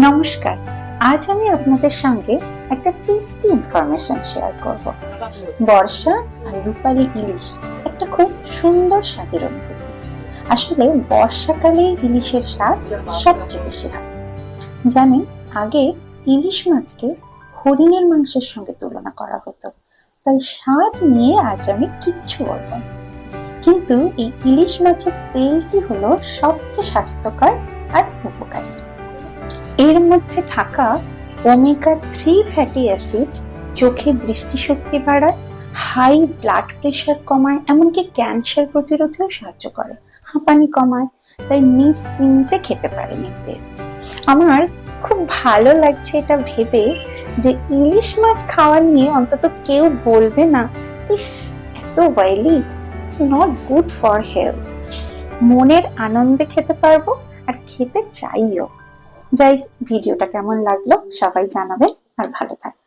নমস্কার। আজ আমি আপনাদের সঙ্গে একটা টেস্টি ইনফরমেশন শেয়ার করব। বর্ষা আর রূপালী ইলিশ একটা খুব সুন্দর স্বাদের অনুভূতি। আসলে বর্ষাকালে ইলিশের স্বাদ সবচেয়ে বেশি হয়। জানেন, আগে ইলিশ মাছকে হরিণের মাংসের সঙ্গে তুলনা করা হতো, তাই স্বাদ নিয়ে আজ আমি কিচ্ছু বলবো না। কিন্তু এই ইলিশ মাছের তেলটি হলো সবচেয়ে স্বাস্থ্যকর আর উপকারী। এর মধ্যে থাকা ওমেগা 3 ফ্যাটি অ্যাসিড চোখের দৃষ্টিশক্তি বাড়ায়, হাই ব্লাড প্রেশার কমায়, এমনকি ক্যান্সার প্রতিরোধেও সাহায্য করে, হাঁপানি কমায়। তাই নিশ্চিন্তে খেতে পারেন এই তেল। আমার খুব ভালো লাগছে এটা ভেবে যে ইলিশ মাছ খাওয়া নিয়ে অন্তত কেউ বলবে না, ইস এত oily, it's not good for health. মনের আনন্দে খেতে পারবো আর খেতে চাইও। যাই, ভিডিওটা কেমন লাগলো সবাই জানাবেন আর ভালো থাকবেন।